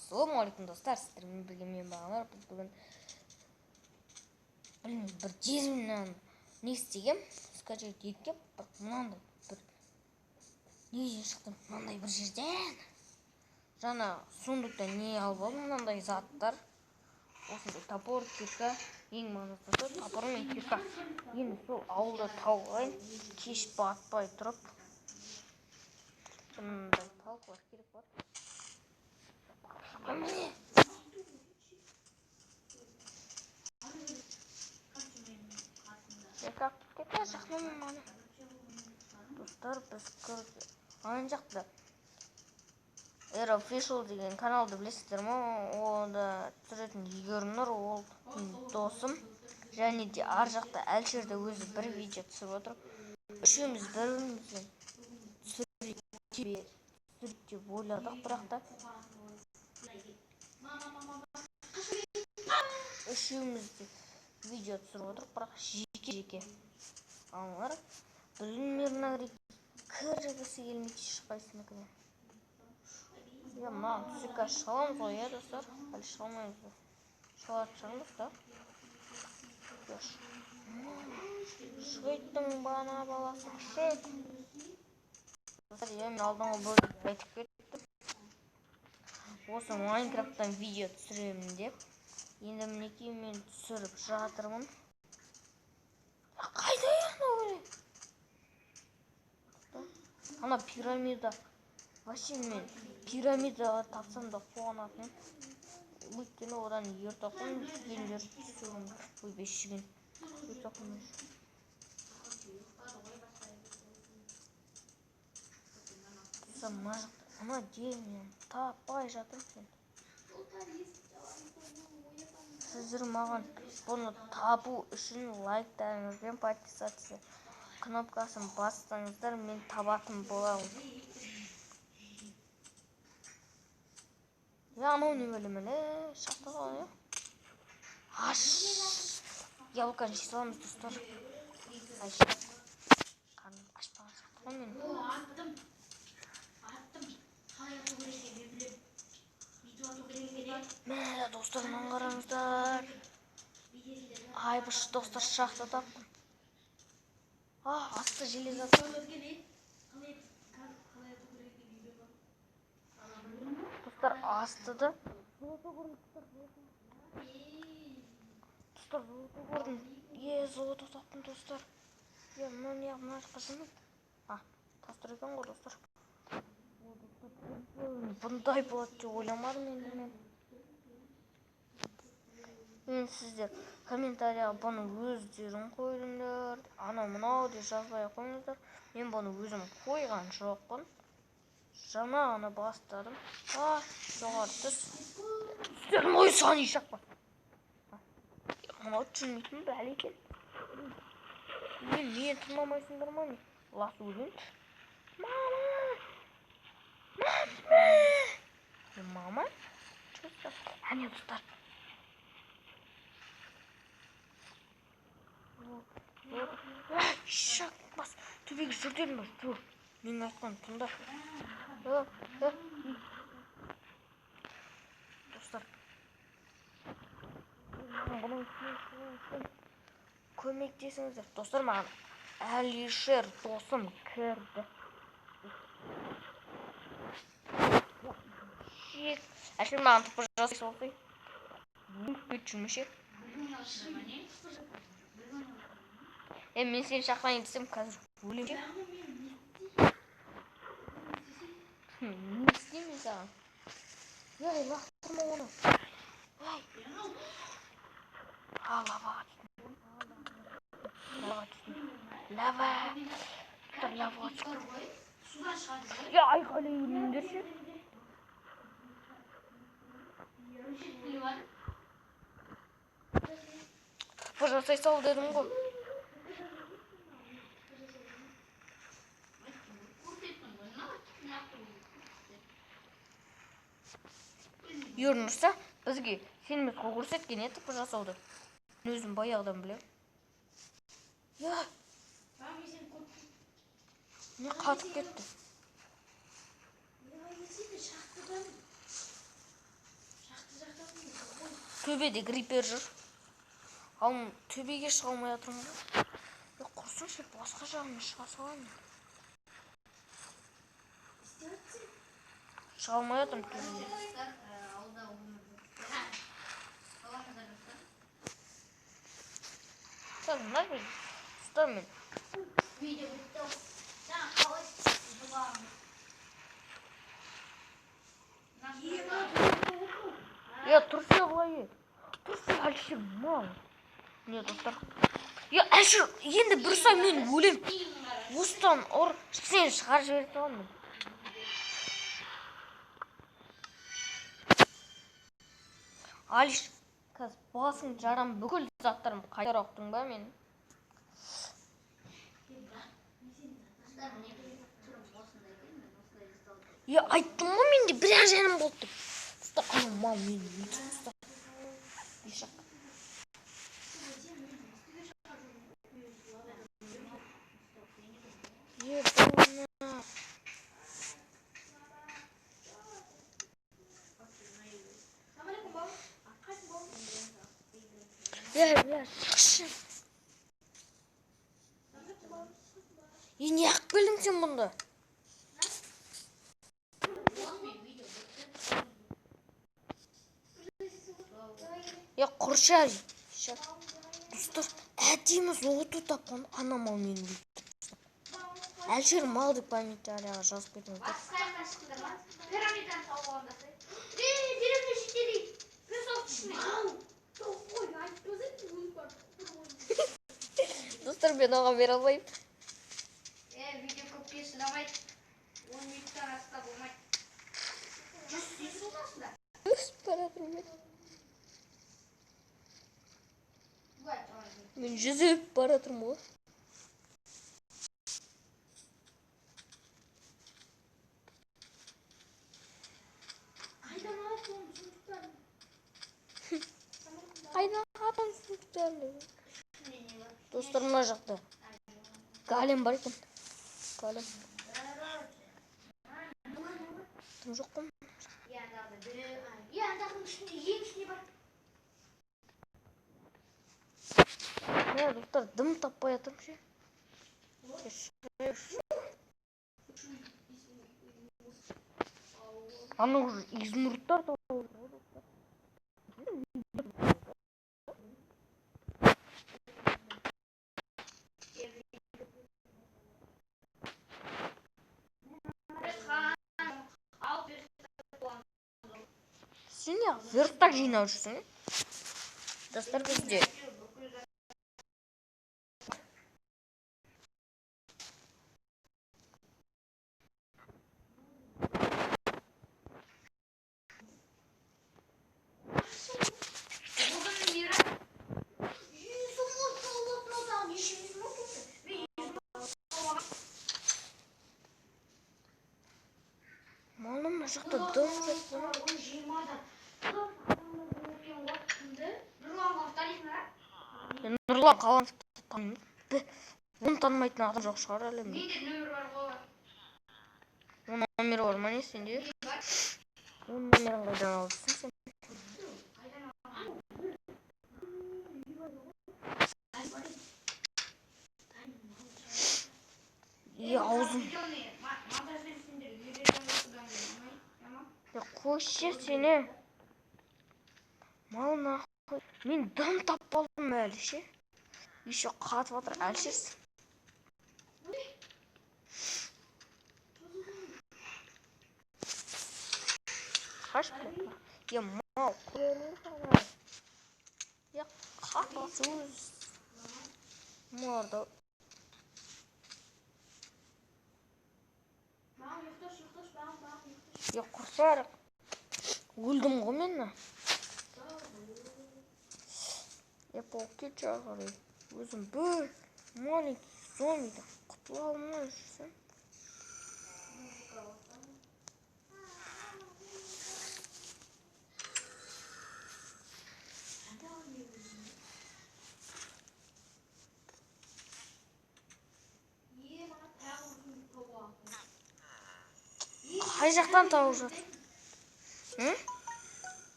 Ассалаумағалейкум достар, сіздермен бірге мен бағалар. Біз бүгін бір жезімнен не істегем, скачать еткем, мынандай бір не шықтым, мынандай бір жерден. Жаңа сундуктан не алып алдым, мынандай заттар. Осындай топор, кирка, ең маңыздысы топор мен кирка. Енді сол ауылда тауып кеш батпай тұрып, мындай талқылар керек бар. Как жақын мана достар, біз көрді ана жақта Official деген каналды білесіздер ме? Онда түсіретін Игорь, ол досым, және де ар жақта Әлшерде өзі бір видео түсіріп отыр. Үшеуміз бір-бірімізден түсіріп деп ойладық, бірақ та үшеумізде видео түсіріп отыр, бірақ жеке-жеке. Аналар примерно кіргісі келмейді ешқайсыныкіне. Я мынаған түсікке шаламыз ғой, достар. Әлі шаламаймыз ба? Шалатын шығамыз да. Шыйттың бана баласы шыйт. Достар, мен алдыңғы бөлімде айтып кеттім. Осы Майнкрафттан видео түсіремін деп. Енді мінекей мен түсіріп жатырмын. Қайда яғына? Ана пирамида. Вообще мен пирамидаға тапсам да қуанатын. Өйткені одан ертақын жүгендер түсірім. Ой, 5 жүген. Ертақын өш. Ана дермен таппай жатыр сен. Сіздер маған бұны табу үшін лайктарыңыз бен подписаться кнопкасын бассаңыздар, мен табатын боламын. Я анау не білімін, шақты қалай, аш яблоканы жей саламыз, достар. Айшта қарным ашпаған шақты ғой мен. Мә, достар, мынаны қараңыздар. Айбыш, достар, шақты таптым. Асты железаты. Достар, асты да. Достар, золото көрдім. Золото таптым, достар. Мына қашымын. Тастыр екен ғой, достар. Бұндай болады деп ойламадым енді мен. Мен сіздер комментарияға бұны өздерін қойдыңдар. Анау-мынау деп жазбай қойыңыздар. Мен бұны өзім қойған жоқпын. Жаңа ғана бастадым. Жоғары түс. Түстерім ой саған ешақ па. Мынау түсінмейтін бәлі екен. Мен нені тыңдамайсыңдар ма не? Лас өлін. Мама? Әне, достар. Шақ бас. Төбегі жүрден бі? Тұр. Мен айтқан тұнда. Достар. Бұның көмектесіңіздер. Достар, маған Әлишер досым кірді. Әлшер маған тұпыр жасайсы олғай. Өт жүрмеше. Мен сен шақлайын десем, қазір өлем ше. Не істеймін саған? Лақтырма оны. Лаваға түстім. Лава. Лаваға түстім. Айқалай өлімдерші. Тұпыр жасай сал дедім ғой. Юрнұрса, бізге сеніміз көрсеткен еді тұпыр жасауды. Мен өзім баяғыдан білем. Не қатып кетті. төбеде крипер жүр. Ал төбеге шыға алмай жатырмын ба? Құрсыншы басқа жағына шыға салайын. Шыға алмай жатырмын төбеге. Так, мына жерде ұстар мен. Тұрса былай. Тұрса Әлшер мал. Не, достар. Әлшер, енді бір сай мен өлем. Осыдан ор сен шығар жіберіп салам мен. Әлшер, қазір басың жарам бүкіл заттарым қайтара ұқтың ба мен? Айттым ғой менде бір жаным болды. Ұста қаным мал мені өлтіріп ұста. Ешақ. Шықшы. Не ақ келдің сен бұнда? Құршар. Достар, әдеміз оту тапқан анамал мені өлтіріп. Әлшер мал деп комментарияға жазып кетіңіздер. Пирамиданы тауып алғандасың. Деревня шетелей. Мен соғып түсінейін. Достар, мен оған бере алмайым. Видео көпке сынамайды. 10 минуттан аста болмайды. 100 сылдасында. Мен жүзіп бара тұрмын ғой. Қайдан атам суықтарын? Достар, мына жақта голем бар екен. Голем. Тым жоқ қой. Андағының ішінде ең ішінде бар. Достар, дым таппай жатырмын ше. Аны уже изумрудтар тауып. Сен не верстак жинап жүрсің? Достар, бізде малым мына жақта дым жоқ. Нұрлан Қаланов танымын. Оны танымайтын адам жоқ шығар әлемде. Менде нөмір бар ғой. Оның номері бар ма не сенде? Оның номерін қайдан алыпсың сен? Аузым. Қойшы сені. Мал нахуй. Мен дым тапып алдым әлі ше. Еще қатып жатыр Әлшерсің. Қаш бұл? Мал көрінер қана. Қатасы өз. Малда. Құрсар. Өлдім ғой мен. Паук кетші ағарай. Өзім бір маленький зомбидан құтыла алмай жүрсем. Қай жақтан тауып жатыр?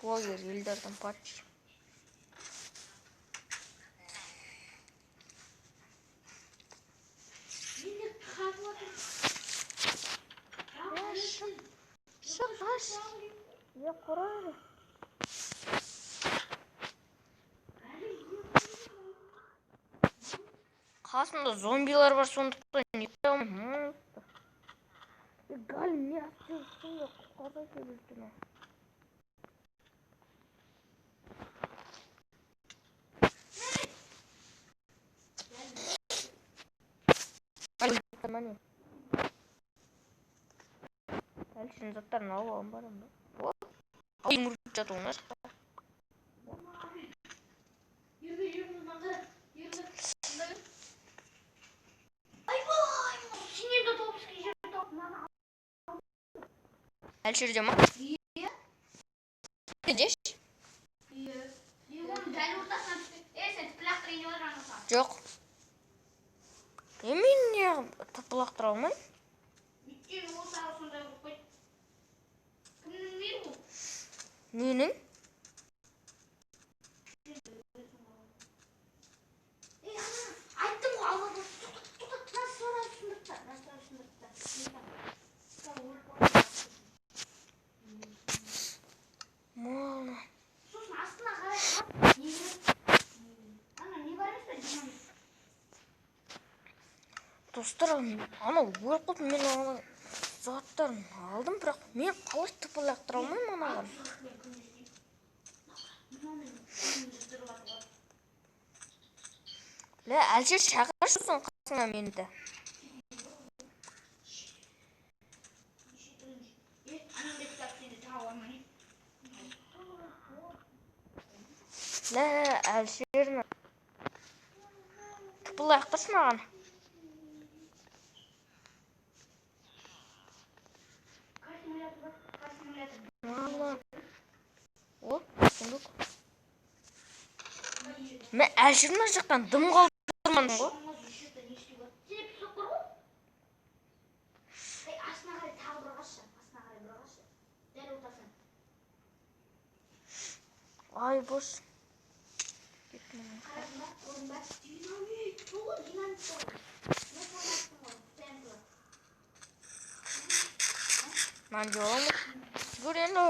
блогер Елдардан патч. Енді қазып отыр. Шықпаш. Я құрайды. Қасымда зомбилар бар, сондықтан не қоя алмаймын. Галим не атып жүрсің, құтқардай сөйлесті. Мане. Әлшін заттарын алып алып барам ба? О, ұрып жатыр оны. Ерді, маңғара. Ерді. Айбай! Сенен де топысқа жерді тауып. Әлшірде ма? Иә. Деш? Иә. Оның дәл ортасына түсті. Сен тіпілақтыр ене бар жаңылса. Жоқ. Мен не тыпылақтыра алмайм? Өйткені ол сағы сондай ұрып қойды. Кімнің мейір бұл? Менің? Айттым ғой, алла бол. Тоқтат, насыра шындыртта. Мана. Сосын астына қарай қап. Ана, не бар емес пе, динамит? Достар, анау өрқұт мен ана заттарын алдым, бірақ мен қалай тыпылақтыра алмайм анаған. Лә, әлшер шағыршысын қасыңа менді. Лә, әлшерін тыпылақтыршы маған. Мала. О, сұндық. Мен әлшерін жақтан дым қалдырмадым ғой. Ай, бош. Мен жоламын. Жүр енді.